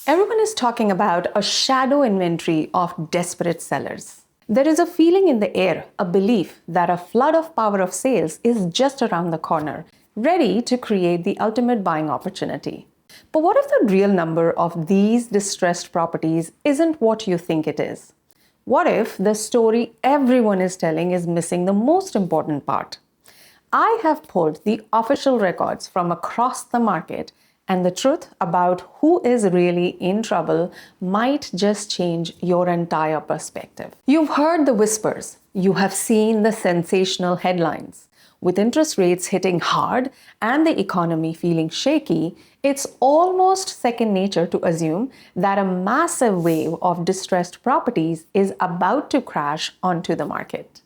Everyone is talking about a shadow inventory of desperate sellers. There is a feeling in the air, a belief that a flood of power of sales is just around the corner, ready to create the ultimate buying opportunity. But what if the real number of these distressed properties isn't what you think it is? What if the story everyone is telling is missing the most important part? I have pulled the official records from across the market, and the truth about who is really in trouble might just change your entire perspective. You've heard the whispers, you have seen the sensational headlines. With interest rates hitting hard and the economy feeling shaky, it's almost second nature to assume that a massive wave of distressed properties is about to crash onto the market.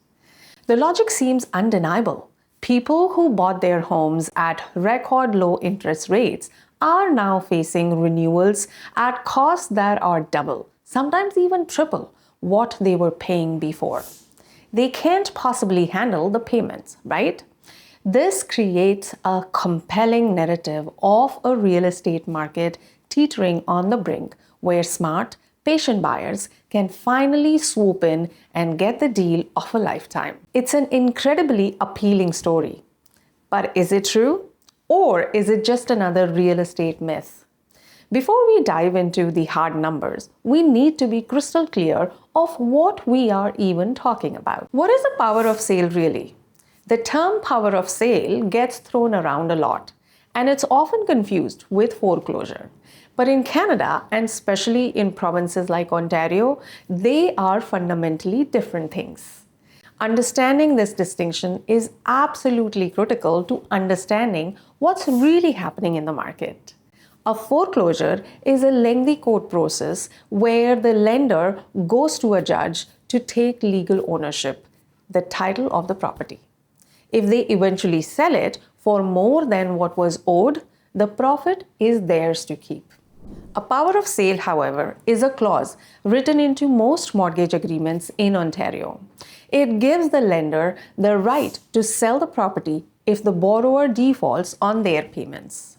The logic seems undeniable. People who bought their homes at record low interest rates are now facing renewals at costs that are double, sometimes even triple, what they were paying before. They can't possibly handle the payments, right? This creates a compelling narrative of a real estate market teetering on the brink, where smart, patient buyers can finally swoop in and get the deal of a lifetime. It's an incredibly appealing story. But is it true? Or is it just another real estate myth? Before we dive into the hard numbers, we need to be crystal clear of what we are even talking about. What is the power of sale really? The term power of sale gets thrown around a lot, and it's often confused with foreclosure. But in Canada, and especially in provinces like Ontario, they are fundamentally different things. Understanding this distinction is absolutely critical to understanding what's really happening in the market. A foreclosure is a lengthy court process where the lender goes to a judge to take legal ownership, the title of the property. If they eventually sell it for more than what was owed, the profit is theirs to keep. A power of sale, however, is a clause written into most mortgage agreements in Ontario. It gives the lender the right to sell the property if the borrower defaults on their payments.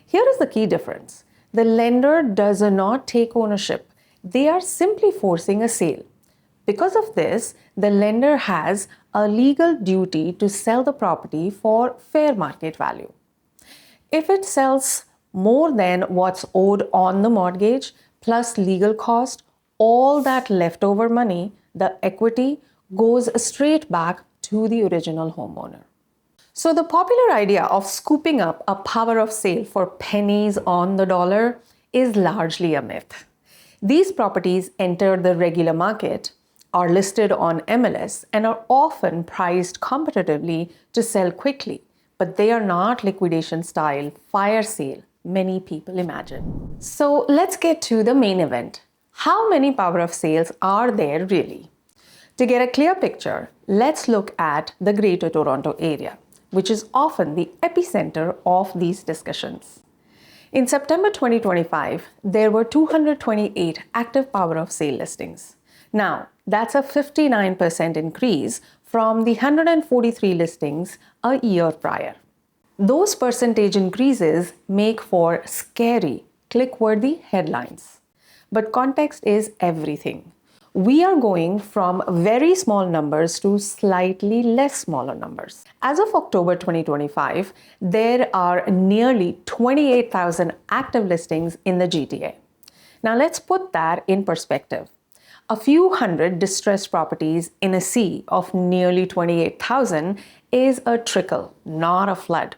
Here is the key difference. The lender does not take ownership. They are simply forcing a sale. Because of this, the lender has a legal duty to sell the property for fair market value. If it sells more than what's owed on the mortgage, plus legal cost, all that leftover money, the equity, goes straight back to the original homeowner. So the popular idea of scooping up a power of sale for pennies on the dollar is largely a myth. These properties enter the regular market, are listed on MLS, and are often priced competitively to sell quickly, but they are not liquidation style fire sale many people imagine. So let's get to the main event. How many power of sales are there really? To get a clear picture, let's look at the Greater Toronto area, which is often the epicenter of these discussions. In September 2025, there were 228 active power of sale listings. Now, that's a 59% increase from the 143 listings a year prior. Those percentage increases make for scary, click-worthy headlines. But context is everything. We are going from very small numbers to slightly less smaller numbers. As of October 2025, there are nearly 28,000 active listings in the GTA. Now let's put that in perspective. A few hundred distressed properties in a sea of nearly 28,000 is a trickle, not a flood.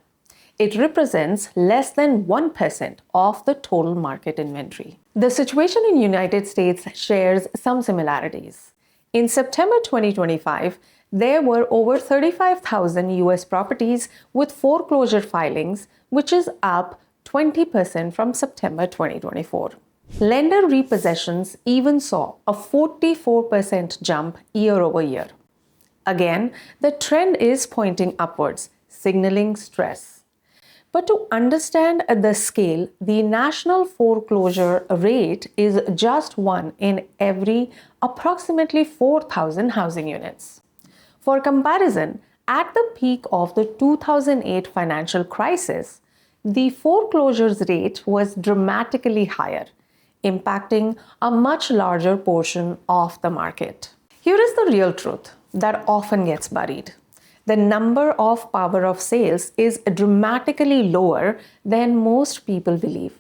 It represents less than 1% of the total market inventory. The situation in the United States shares some similarities. In September 2025, there were over 35,000 US properties with foreclosure filings, which is up 20% from September 2024. Lender repossessions even saw a 44% jump year over year. Again, the trend is pointing upwards, signaling stress. But to understand the scale, the national foreclosure rate is just one in every approximately 4,000 housing units. For comparison, at the peak of the 2008 financial crisis, the foreclosures rate was dramatically higher. impacting a much larger portion of the market. Here is the real truth that often gets buried. The number of power of sales is dramatically lower than most people believe.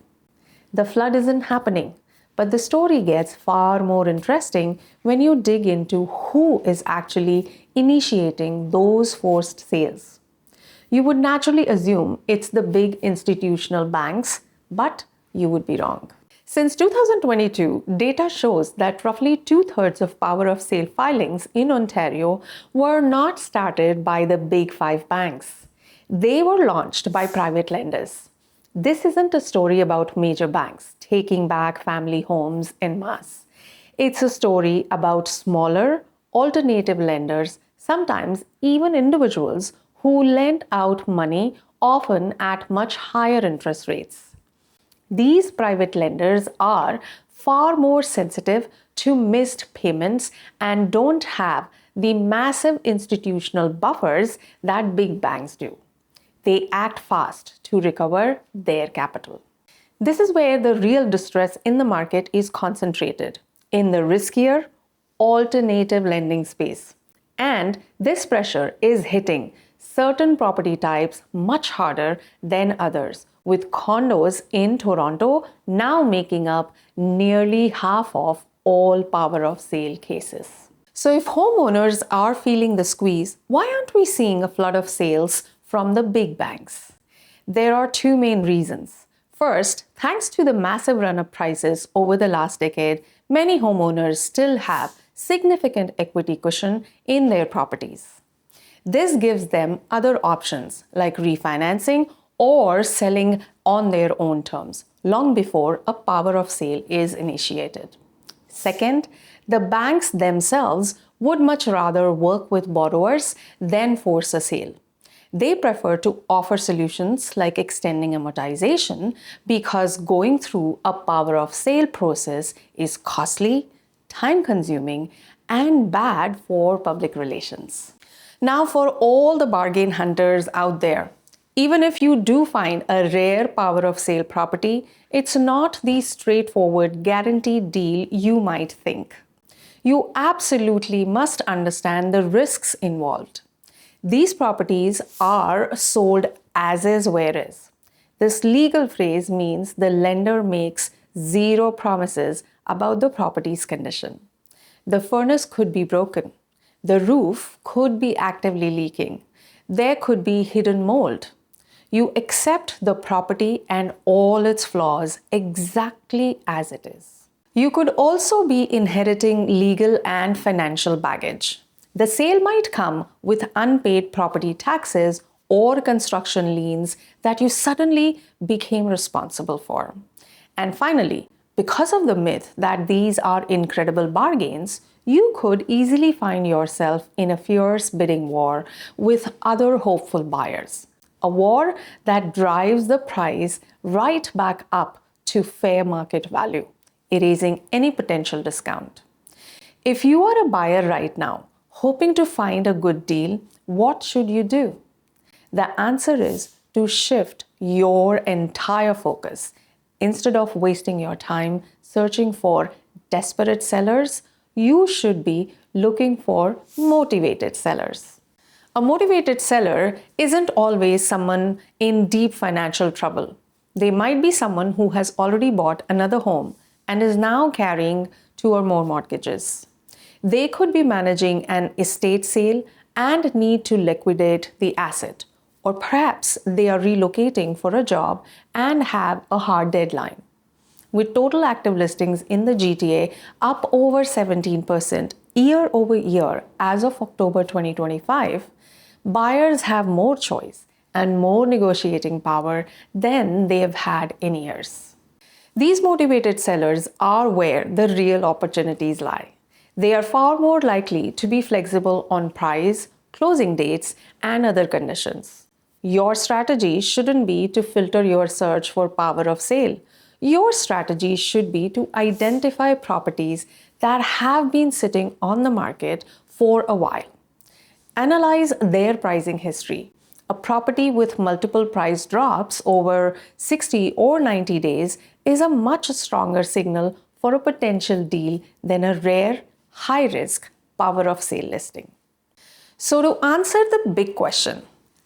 The flood isn't happening, but the story gets far more interesting when you dig into who is actually initiating those forced sales. You would naturally assume it's the big institutional banks, but you would be wrong. Since 2022, data shows that roughly 2/3 of power of sale filings in Ontario were not started by the big five banks. They were launched by private lenders. This isn't a story about major banks taking back family homes en masse. It's a story about smaller, alternative lenders, sometimes even individuals who lent out money, often at much higher interest rates. These private lenders are far more sensitive to missed payments and don't have the massive institutional buffers that big banks do. They act fast to recover their capital. This is where the real distress in the market is concentrated, in the riskier, alternative lending space. And this pressure is hitting certain property types much harder than others, with condos in Toronto now making up nearly half of all power of sale cases. So if homeowners are feeling the squeeze, why aren't we seeing a flood of sales from the big banks? There are two main reasons. First, thanks to the massive run-up prices over the last decade, many homeowners still have significant equity cushion in their properties. This gives them other options like refinancing or selling on their own terms long before a power of sale is initiated. Second, the banks themselves would much rather work with borrowers than force a sale. They prefer to offer solutions like extending amortization because going through a power of sale process is costly, time-consuming, and bad for public relations. Now, for all the bargain hunters out there, even if you do find a rare power of sale property, it's not the straightforward guaranteed deal you might think. You absolutely must understand the risks involved. These properties are sold as is, where is. This legal phrase means the lender makes zero promises about the property's condition. The furnace could be broken. The roof could be actively leaking. There could be hidden mold. You accept the property and all its flaws exactly as it is. You could also be inheriting legal and financial baggage. The sale might come with unpaid property taxes or construction liens that you suddenly became responsible for. And finally, because of the myth that these are incredible bargains, you could easily find yourself in a fierce bidding war with other hopeful buyers. A war that drives the price right back up to fair market value, erasing any potential discount. If you are a buyer right now, hoping to find a good deal, what should you do? The answer is to shift your entire focus. Instead of wasting your time searching for desperate sellers, you should be looking for motivated sellers. A motivated seller isn't always someone in deep financial trouble. They might be someone who has already bought another home and is now carrying 2 or more mortgages. They could be managing an estate sale and need to liquidate the asset. Or perhaps they are relocating for a job and have a hard deadline. With total active listings in the GTA up over 17% year over year as of October 2025, buyers have more choice and more negotiating power than they have had in years. These motivated sellers are where the real opportunities lie. They are far more likely to be flexible on price, closing dates, and other conditions. Your strategy shouldn't be to filter your search for power of sale. Your strategy should be to identify properties that have been sitting on the market for a while. Analyze their pricing history. A property with multiple price drops over 60 or 90 days is a much stronger signal for a potential deal than a rare, high-risk power of sale listing. So to answer the big question,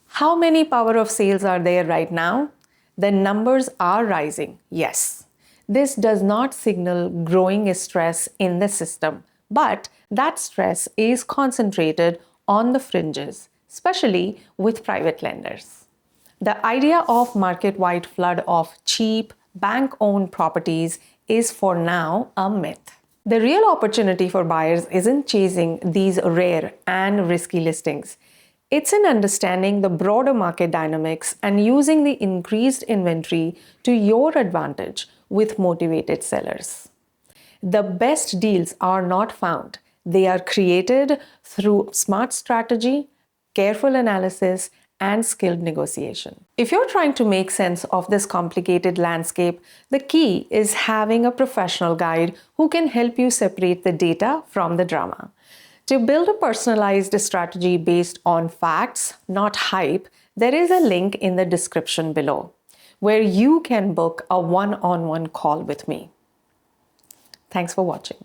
how many power of sales are there right now? The numbers are rising, yes. This does not signal growing stress in the system, but that stress is concentrated on the fringes, especially with private lenders. The idea of market-wide flood of cheap, bank-owned properties is for now a myth. The real opportunity for buyers isn't chasing these rare and risky listings. It's in understanding the broader market dynamics and using the increased inventory to your advantage with motivated sellers. The best deals are not found. They are created through smart strategy, careful analysis, and skilled negotiation. If you're trying to make sense of this complicated landscape, the key is having a professional guide who can help you separate the data from the drama. To build a personalized strategy based on facts, not hype, there is a link in the description below where you can book a one-on-one call with me. Thanks for watching.